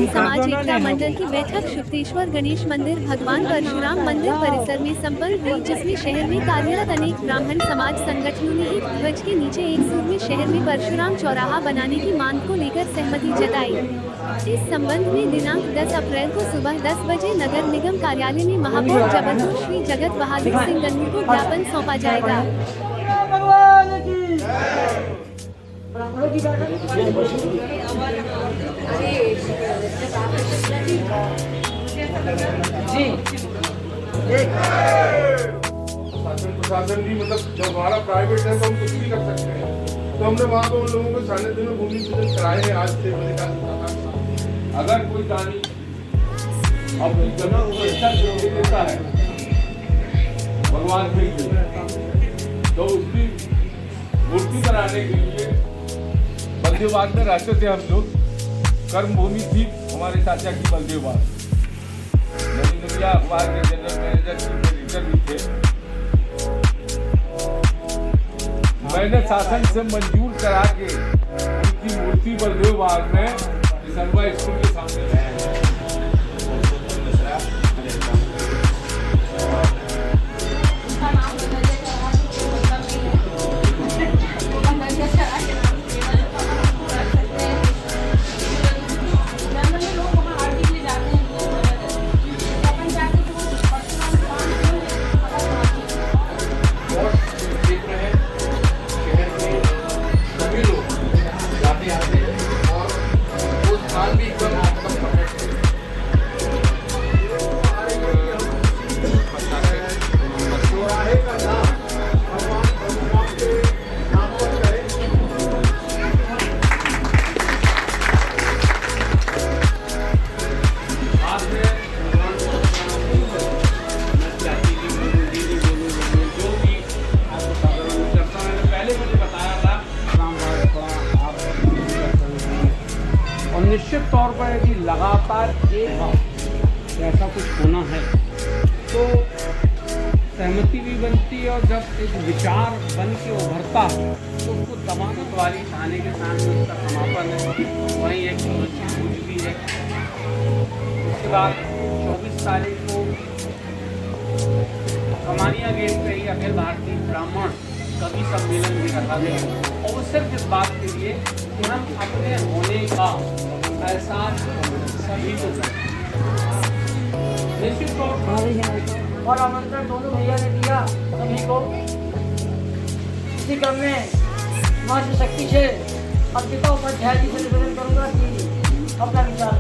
ब्राह्मण समाज एकता मंडल की बैठक शुक्तेश्वर गणेश मंदिर भगवान परशुराम मंदिर परिसर में संपन्न हुई, जिसमें शहर में कार्यरत अनेक ब्राह्मण समाज संगठनों ने एक ध्वज के नीचे एक सूर में शहर में परशुराम चौराहा बनाने की मांग को लेकर सहमति जताई। इस संबंध में दिनांक 10 अप्रैल को सुबह 10 बजे नगर निगम कार्यालय में महापौर जबलपुर श्री जगत बहादुर सिंह गन्नू को ज्ञापन सौंपा जाएगा। प्रशासन भी मतलब जब हमारा प्राइवेट है तो हम कुछ भी कर सकते हैं। तो हमने वहाँ पे उन लोगों को सानिध्य में भूमि पूजन कराए हैं आज से बजे का। अगर कोई दानी अपनी जगह को अच्छा दे देता है भगवान के लिए, तो उसकी मूर्ति बनाने के लिए बलदेवबाग में रहते थे हम लोग। कर्म भूमि थी हमारे चाचा की बलदेवबाग। अखबार के जनरल मैनेजर एडिटर भी थे। मैंने शासन से मंजूर करा के उनकी मूर्ति बलदेवबाग में किसनवा स्कूल के सामने निश्चित तौर पर यदि लगातार एक बार ऐसा कुछ होना है तो सहमति भी बनती है, और जब एक विचार बन के उभरता है तो उसको जमानत वाली थाने के सामने उसका समापन है, वहीं एक सूझ भी है। उसके बाद 24 तारीख को कमानिया गेट पे ही अखिल भारतीय ब्राह्मण कवि सम्मेलन भी रखा गया, और वो सिर्फ इस बात के लिए कि हम अपने होने का एहसास सभी को निश्चित तौर और आमंत्रण दोनों भैया ने दिया सभी को। इसी क्रम में मां शक्ति से अर्पिता उपाध्याय जी से निवेदन करूंगा कि अपना विचार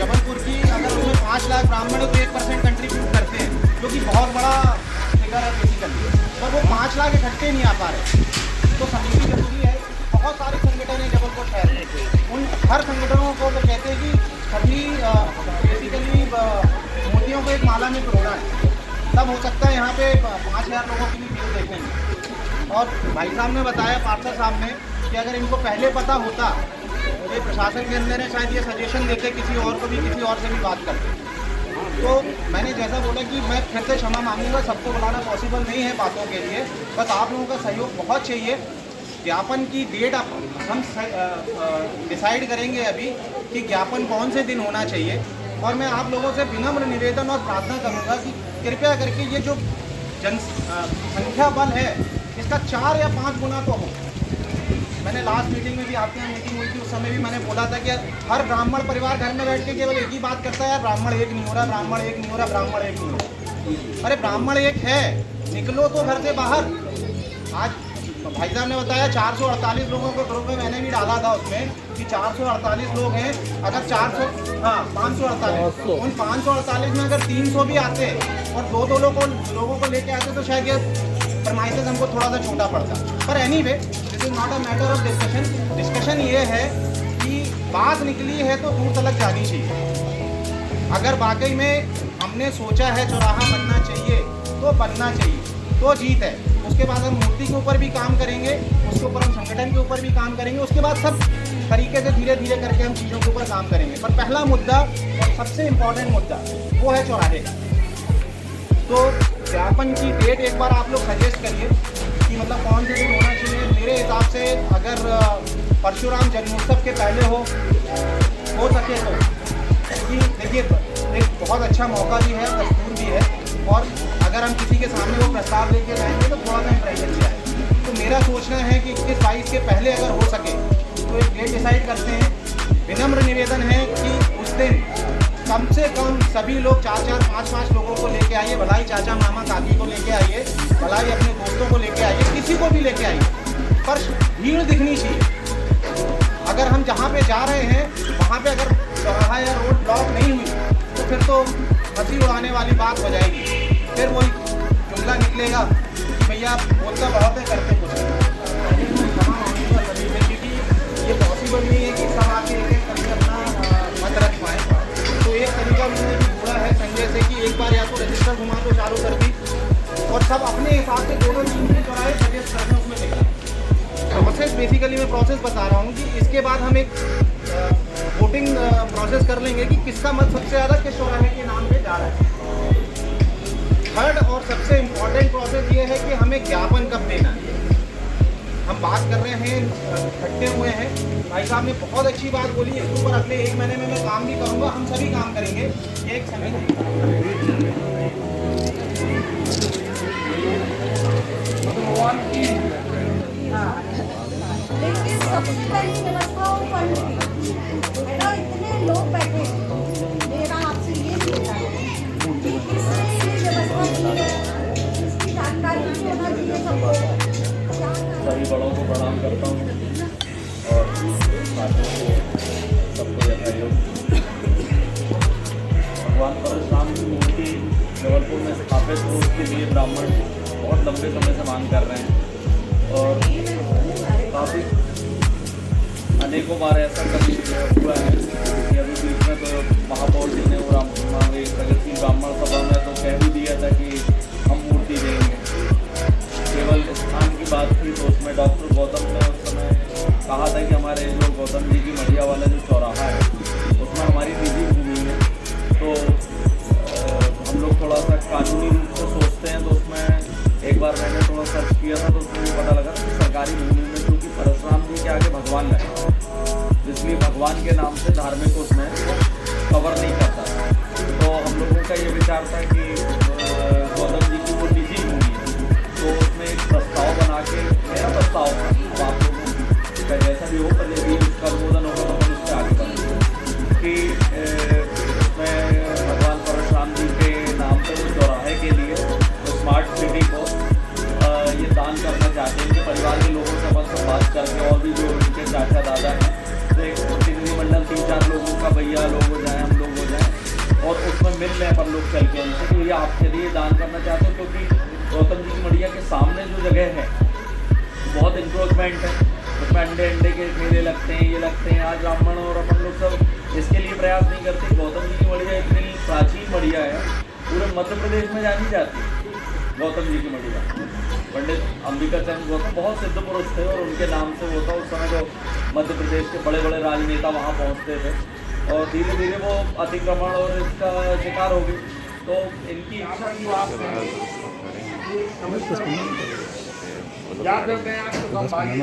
जबलपुर की, अगर उसमें 5 लाख ब्राह्मण तो 1% कंट्रीब्यूट करते हैं, जो कि बहुत बड़ा फिगर है बेसिकली, पर वो 5 लाख इकट्ठे नहीं आ पा रहे। तो समिति जरूरी है। बहुत सारे संगठन हैं जबलपुर शहर में, उन हर संगठनों को वो कहते हैं कि सभी बेसिकली मूर्तियों को एक माला में पिरोना है, तब हो सकता है यहाँ पे 5000 लोगों की भी भीड़ देखेंगे। और भाई साहब ने बताया, पार्षद साहब ने, कि अगर इनको पहले पता होता तो प्रशासन के अंदर है शायद ये सजेशन देते किसी और को भी, किसी और से भी बात करते। तो मैंने जैसा बोला कि मैं फिर से क्षमा मांगूंगा, सबको बुलाना पॉसिबल नहीं है बातों के लिए, बस आप लोगों का सहयोग बहुत चाहिए। ज्ञापन की डेट हम डिसाइड करेंगे अभी कि ज्ञापन कौन से दिन होना चाहिए। और मैं आप लोगों से विनम्र निवेदन और प्रार्थना करूंगा कि कृपया करके ये जो संख्या बल है इसका 4 या 5 गुना तो हो। मैंने लास्ट मीटिंग में भी आपके यहाँ मीटिंग हुई थी, उस समय भी मैंने बोला था कि हर ब्राह्मण परिवार घर में बैठ के केवल एक ही बात करता है, ब्राह्मण एक नहीं हो रहा, ब्राह्मण एक नहीं हो रहा, ब्राह्मण एक नहीं हो रहा। अरे ब्राह्मण एक है, निकलो तो घर से बाहर। आज भाई साहब ने बताया 448 लोगों के ग्रुप में मैंने भी डाला था उसमें कि 448 लोग हैं। अगर 548 उन 548 में अगर 300 भी आते और दो लोगों को लेके आते तो शायद ये फरमाइशेस हमको थोड़ा सा छोटा पड़ता। पर anyway this is not a matter of discussion. Discussion ये है कि बात निकली है तो दूर तक जानी चाहिए। अगर वाकई में हमने सोचा है चौराहा बनना चाहिए तो बनना चाहिए, तो जीत है। उसके बाद हम मूर्ति के ऊपर भी काम करेंगे, उसके ऊपर हम संगठन के ऊपर भी काम करेंगे, उसके बाद सब तरीके से धीरे धीरे करके हम चीज़ों के ऊपर काम करेंगे। पर पहला मुद्दा और सबसे इम्पोर्टेंट मुद्दा वो है चौराहे। तो ज्ञापन की डेट एक बार आप लोग सजेस्ट करिए कि मतलब कौन सी दिन होना चाहिए। मेरे हिसाब से अगर परशुराम जन्मोत्सव के पहले हो सके तो, क्योंकि देखिए एक बहुत अच्छा मौका भी है, दस्तूर भी है, और अगर हम किसी के सामने वो प्रस्ताव लेके जाएंगे तो थोड़ा सा इम्प्रेशन भी आए। तो मेरा सोचना है कि 21-22 के पहले अगर हो सके तो एक डेट डिसाइड करते हैं। विनम्र निवेदन है कि उस दिन कम से कम सभी लोग 4-4, 5-5 लोगों को लेके आइए। भलाई चाचा मामा काकी को लेके आइए, भलाई अपने दोस्तों को लेके आइए, किसी को भी लेके आइए, पर भीड़ दिखनी चाहिए। अगर हम जहाँ पे जा रहे हैं वहाँ पे अगर चौराहा या रोड ब्लॉक नहीं हुई तो फिर तो हंसी उड़ाने वाली बात हो जाएगी। फिर वही जुमला निकलेगा कि भैया बोलता बहुत है करते कुछ नहीं। क्योंकि ये पॉसिबल नहीं है कि सब आके एक करके अपना मत रख पाए। तो एक तरीका मैंने भी बोला है संजय से कि एक बार या तो रजिस्टर घुमा दो चारों तरफ और सब अपने हिसाब से 2-3 चौराहे सजेस्ट करते हैं, उसमें देखा प्रोसेस। बेसिकली मैं प्रोसेस बता रहा हूँ कि इसके बाद हम एक वोटिंग प्रोसेस कर लेंगे कि किसका मत सबसे ज़्यादा किस चौराहे के नाम पे जा रहा है। थर्ड और सबसे इम्पॉर्टेंट प्रोसेस ये है कि हमें ज्ञापन कब देना है। हम बात कर रहे हैं, इकट्ठे हुए हैं, भाई साहब ने बहुत अच्छी बात बोली है, इसके ऊपर अगले 1 महीने में मैं काम भी करूँगा, हम सभी काम करेंगे। ये एक समय लेकिन सबसे पहली व्यवस्था और फंड की है ना, इतने लोग बैठे। मेरा आपसे ये कहना है कि किसने ये व्यवस्था की है, इसकी जानकारी भी होना चाहिए सबको। सभी बड़ों को प्रणाम करता हूँ और साथियों को सबको यथायोग। भगवान परशुराम की मूर्ति जबलपुर में स्थापित हो, उसके लिए ब्राह्मण बहुत लंबे समय से मांग कर रहे हैं और काफ़ी अनेकों बार ऐसा कभी हुआ है कि अभी बीच में तो महापौर जी ने वो प्रगति ब्राह्मण सभा में तो कह भी दिया था कि हम मूर्ति देंगे। केवल स्थान की बात थी तो उसमें डॉक्टर गौतम ने उस समय कहा था कि हमारे जो गौतम जी की मढ़िया वाला जो चौराहा है उसमें हमारी निजी भूमि है, तो हम लोग थोड़ा सा कानूनी रूप से सोचते हैं। तो उसमें एक बार मैंने थोड़ा सर्च किया था तो उसमें भी पता लगा कि सरकारी भूमि में, क्योंकि परशुराम जी के आगे भगवान लगे, इसलिए भगवान के नाम से धार्मिक उसमें कवर नहीं करता। तो हम लोगों का ये विचार था कि गौतम जी की वो निजी भूमि है, तो उसमें एक प्रस्ताव बना के, मेरा प्रस्ताव अब आप लोगों का जैसा भी हो, पर यदि उसका अनुमोदन होगा तो हम उससे आगे बढ़ेंगे कि उसमें भगवान परशुराम जी के नाम पर वो चौराहे के लिए स्मार्ट सिटी को ये दान करना चाहते हैं कि परिवार के लोगों से अपन से बात करके, और भी जो उनके चाचा दादा हैं, तो एक प्रतिनिधिमंडल 3-4 लोगों का भैया लोग हो जाएं, हम लोग हो जाएं, और उसमें मिल रहे पर लोग चल के उनसे कि भैया आपके लिए दान करना चाहते हो, क्योंकि गौतम जी की मढ़िया के सामने जो जगह है बहुत इंक्रोचमेंट है, उसमें अंडे के ठेले लगते हैं, ये लगते हैं। आज ब्राह्मण और अपन लोग सब इसके लिए प्रयास नहीं करते। गौतम जी की मढ़िया इतनी प्राचीन मढ़िया है, पूरे मध्य प्रदेश में जानी जाती है गौतम जी की मढ़िया। पंडित अंबिका चंद गौतम बहुत सिद्ध पुरुष थे और उनके नाम से होता उस समय जो मध्य प्रदेश के बड़े बड़े राजनेता वहाँ पहुँचते थे, और धीरे धीरे वो अतिक्रमण और इसका शिकार हो गई। तो इनकी इच्छा की बात याद रखते हैं आपको कम भाई,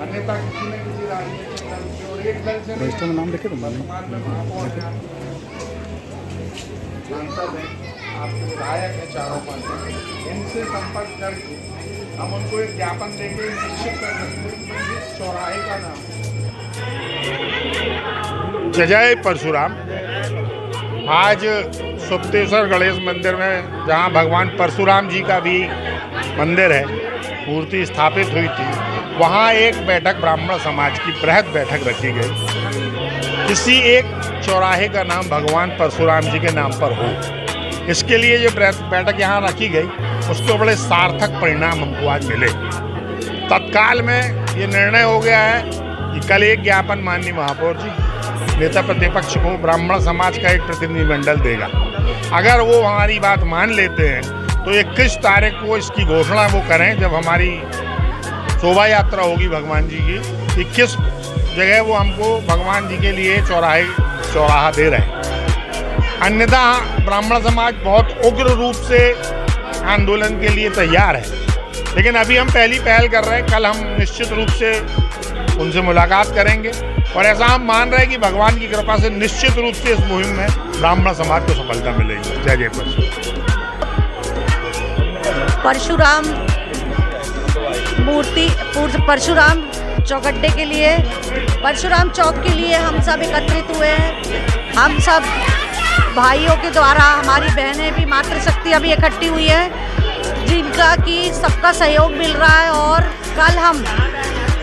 अन्यथा किसी न किसी राजनीतिक दल से और एक दल से रजिस्टर में नाम लिखे तो वर्तमान में महापौर हैं। सांसद हैं, आपके विधायक हैं, चारों पांच, इनसे संपर्क करके हम उनको एक ज्ञापन देंगे, निश्चित कर सकते हैं कि इस चौराहे का नाम जय परशुराम। आज सुप्तेश्वर गणेश मंदिर में, जहां भगवान परशुराम जी का भी मंदिर है, मूर्ति स्थापित हुई थी, वहां एक बैठक ब्राह्मण समाज की बृहद बैठक रखी गई। किसी एक चौराहे का नाम भगवान परशुराम जी के नाम पर हो, इसके लिए जो बैठक यहाँ रखी गई, उसके बड़े सार्थक परिणाम हमको आज मिले। तत्काल में ये निर्णय हो गया है कि कल एक ज्ञापन माननीय महापौर जी नेता प्रतिपक्ष को ब्राह्मण समाज का एक प्रतिनिधिमंडल देगा। अगर वो हमारी बात मान लेते हैं तो 21 तारीख को इसकी घोषणा वो करें, जब हमारी शोभा यात्रा होगी भगवान जी की, 21 जगह वो हमको भगवान जी के लिए चौराहा दे रहे हैं। अन्यथा ब्राह्मण समाज बहुत उग्र रूप से आंदोलन के लिए तैयार है, लेकिन अभी हम पहली पहल कर रहे हैं। कल हम निश्चित रूप से उनसे मुलाकात करेंगे और ऐसा हम मान रहे हैं कि भगवान की कृपा से निश्चित रूप से इस मुहिम में ब्राह्मण समाज को सफलता मिलेगी। जय जय परशुराम मूर्ति, परशुराम चौगड्डे के लिए, परशुराम चौक के लिए हम सब एकत्रित हुए हैं। हम सब भाइयों के द्वारा, हमारी बहनें भी, मातृशक्तियाँ भी इकट्ठी हुई है, जिनका कि सबका सहयोग मिल रहा है। और कल हम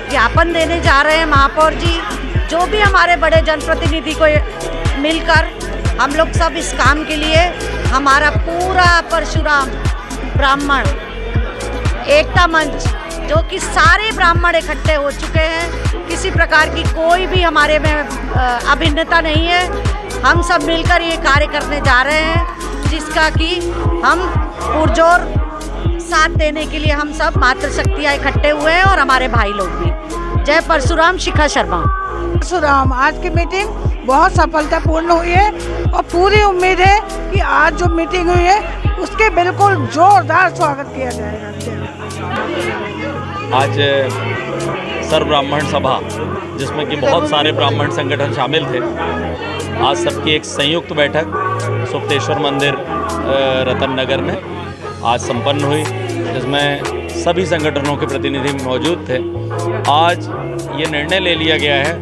ज्ञापन देने जा रहे हैं महापौर जी, जो भी हमारे बड़े जनप्रतिनिधि को मिलकर हम लोग सब इस काम के लिए, हमारा पूरा परशुराम ब्राह्मण एकता मंच, जो कि सारे ब्राह्मण इकट्ठे हो चुके हैं, किसी प्रकार की कोई भी हमारे में अभिन्नता नहीं है। हम सब मिलकर ये कार्य करने जा रहे हैं, जिसका कि हम पुरजोर साथ देने के लिए हम सब मातृशक्तियाँ इकट्ठे हुए हैं और हमारे भाई लोग भी। जय परशुराम। शिखा शर्मा। परशुराम, आज की मीटिंग बहुत सफलतापूर्ण हुई है और पूरी उम्मीद है कि आज जो मीटिंग हुई है उसके बिल्कुल जोरदार स्वागत किया जाएगा। आज सर्व ब्राह्मण सभा, जिसमें कि बहुत सारे ब्राह्मण संगठन शामिल थे, आज सबकी एक संयुक्त बैठक सुप्तेश्वर मंदिर रतन नगर में आज संपन्न हुई, जिसमें सभी संगठनों के प्रतिनिधि मौजूद थे। आज ये निर्णय ले लिया गया है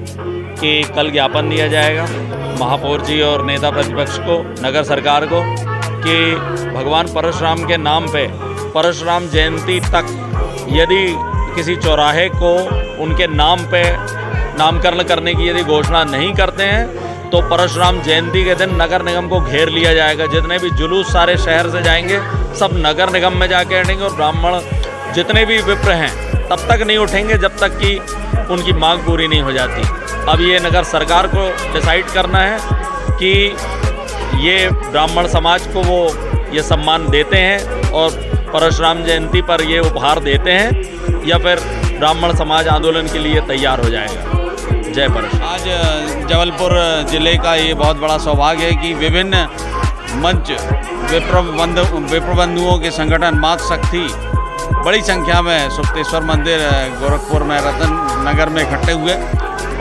कि कल ज्ञापन दिया जाएगा महापौर जी और नेता प्रतिपक्ष को, नगर सरकार को, कि भगवान परशुराम के नाम पे परशुराम जयंती तक यदि किसी चौराहे को उनके नाम पे नामकरण करने की यदि घोषणा नहीं करते हैं तो परशुराम जयंती के दिन नगर निगम को घेर लिया जाएगा। जितने भी जुलूस सारे शहर से जाएंगे सब नगर निगम में जाके अटेंगे और ब्राह्मण जितने भी विप्र हैं तब तक नहीं उठेंगे जब तक कि उनकी मांग पूरी नहीं हो जाती। अब ये नगर सरकार को डिसाइड करना है कि ये ब्राह्मण समाज को वो ये सम्मान देते हैं और परशुराम जयंती पर ये उपहार देते हैं, या फिर ब्राह्मण समाज आंदोलन के लिए तैयार हो जाएगा। जय परशुराम। आज जबलपुर ज़िले का ये बहुत बड़ा सौभाग्य है कि विभिन्न मंच विप्र बंधुओं के संगठन मातृशक्ति बड़ी संख्या में सुप्तेश्वर मंदिर गोरखपुर में रतन नगर में इकट्ठे हुए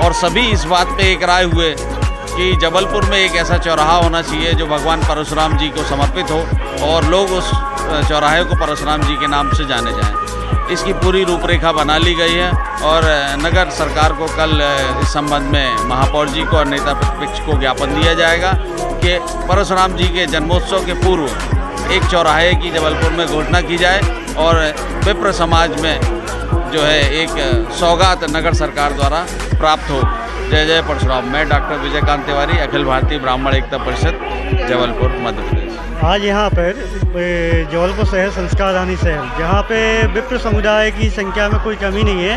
और सभी इस बात पे एक राय हुए कि जबलपुर में एक ऐसा चौराहा होना चाहिए जो भगवान परशुराम जी को समर्पित हो और लोग उस चौराहे को परशुराम जी के नाम से जाने जाएं। इसकी पूरी रूपरेखा बना ली गई है और नगर सरकार को कल इस संबंध में महापौर जी को और नेता प्रतिपक्ष को ज्ञापन दिया जाएगा कि परशुराम जी के जन्मोत्सव के पूर्व एक चौराहे की जबलपुर में घोषणा की जाए और विप्र समाज में जो है एक सौगात नगर सरकार द्वारा प्राप्त हो। जय जय परशुराम। मैं डॉक्टर विजयकांत तिवारी, अखिल भारतीय ब्राह्मण एकता परिषद, जबलपुर, मध्य प्रदेश। आज यहाँ पर जबलपुर शहर संस्कारधानी शहर, जहाँ पे विप्र समुदाय की संख्या में कोई कमी नहीं है,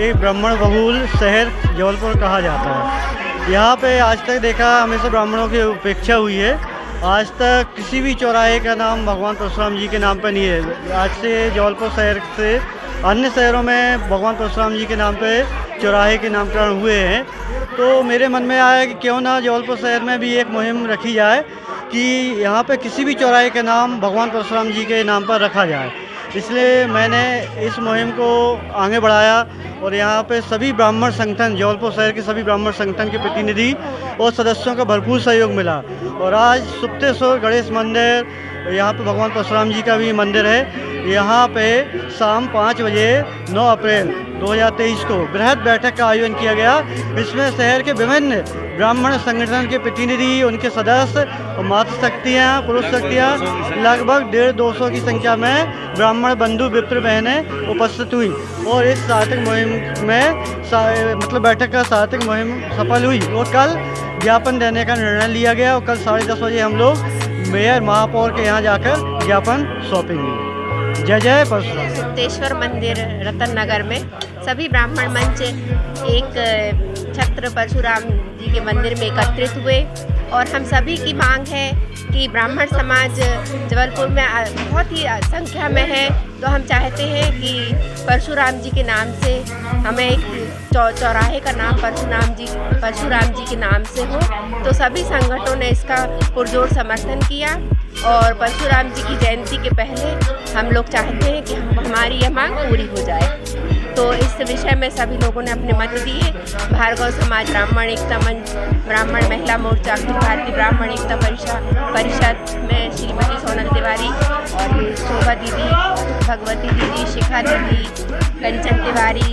एक ब्राह्मण बहुल शहर जबलपुर कहा जाता है। यहाँ पे आज तक देखा हमेशा ब्राह्मणों की उपेक्षा हुई है। आज तक किसी भी चौराहे का नाम भगवान परशुराम जी के नाम पर नहीं है। आज से जबलपुर शहर से अन्य शहरों में भगवान परशुराम जी के नाम पे चौराहे के नामकरण हुए हैं। तो मेरे मन में आया कि क्यों ना जबलपुर शहर में भी एक मुहिम रखी जाए कि यहाँ पे किसी भी चौराहे का नाम भगवान परशुराम जी के नाम पर रखा जाए। इसलिए मैंने इस मुहिम को आगे बढ़ाया और यहाँ पे सभी ब्राह्मण संगठन, जबलपुर शहर के सभी ब्राह्मण संगठन के प्रतिनिधि और सदस्यों का भरपूर सहयोग मिला। और आज सुप्तेश्वर गणेश मंदिर, यहाँ पे भगवान परशुराम जी का भी मंदिर है, यहाँ पे शाम 5 बजे 9 अप्रैल 2023 को बृहद बैठक का आयोजन किया गया। इसमें शहर के विभिन्न ब्राह्मण संगठन के प्रतिनिधि, उनके सदस्य और मातृशक्तियाँ, पुरुष शक्तियाँ, लगभग 150-200 की संख्या में ब्राह्मण बंधु विप्र बहनें उपस्थित हुई और इस सार्थक मुहिम में मतलब बैठक का सार्थक मुहिम सफल हुई। और कल ज्ञापन देने का निर्णय लिया गया और कल 10:30 बजे हम लोग मेयर महापौर के यहाँ जाकर ज्ञापन सौंपेंगे। जय जय परशुराम। सुप्तेश्वर मंदिर रतन नगर में सभी ब्राह्मण मंच एक छत्र परशुराम जी के मंदिर में एकत्रित हुए और हम सभी की मांग है कि ब्राह्मण समाज जबलपुर में बहुत ही संख्या में है, तो हम चाहते हैं कि परशुराम जी के नाम से हमें एक चौराहे का नाम परशुराम जी के नाम से हो। तो सभी संगठनों ने इसका पुरजोर समर्थन किया और परशुराम जी की जयंती के पहले हम लोग चाहते हैं कि हमारी यह मांग पूरी हो जाए। तो इस विषय में सभी लोगों ने अपने मत दिए। भार्गव समाज ब्राह्मण एकता मंच, ब्राह्मण महिला मोर्चा, अखिल भारतीय ब्राह्मण एकता परिषद में श्रीमती सोनल तिवारी और शोभा दीदी, भगवती दीदी, शिखा दीदी, कंचन तिवारी,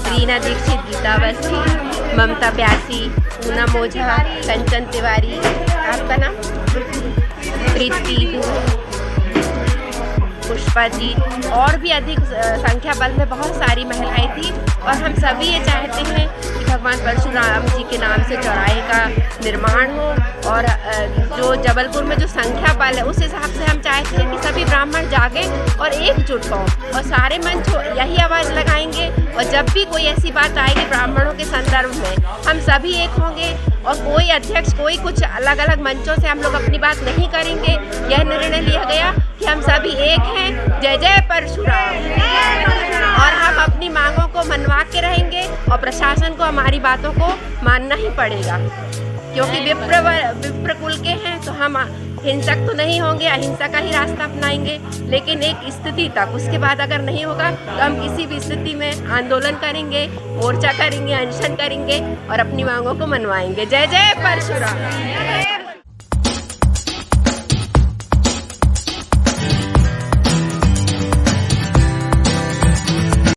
रीना दीक्षित, गीता अवस्थी, ममता प्यासी, पूनम ओझा, कंचन तिवारी, आपका नाम, प्रीति, पुष्पा जी और भी अधिक संख्या बल में बहुत सारी महिलाएं थी। और हम सभी ये चाहते हैं कि भगवान परशुराम जी के नाम से चौराहे का निर्माण हो और जो जबलपुर में जो संख्या बल है उस हिसाब से हम चाहते हैं कि सभी ब्राह्मण जागे और एकजुट हों और सारे मंच यही आवाज़ लगाएंगे। और जब भी कोई ऐसी बात आएगी ब्राह्मणों के संदर्भ में, हम सभी एक होंगे और कोई अध्यक्ष, कोई कुछ अलग अलग मंचों से हम लोग अपनी बात नहीं करेंगे। यह निर्णय लिया गया कि हम सभी एक हैं। जय जय परशुराम। और हम अपनी मांगों को मनवा के रहेंगे और प्रशासन को हमारी बातों को मानना ही पड़ेगा, क्योंकि विप्र कुल के हैं तो हम हिंसक तो नहीं होंगे, अहिंसा का ही रास्ता अपनाएंगे। लेकिन एक स्थिति तक, उसके बाद अगर नहीं होगा तो हम किसी भी स्थिति में आंदोलन करेंगे, मोर्चा करेंगे, अनशन करेंगे और अपनी मांगों को मनवाएंगे। जय जय परशुराम।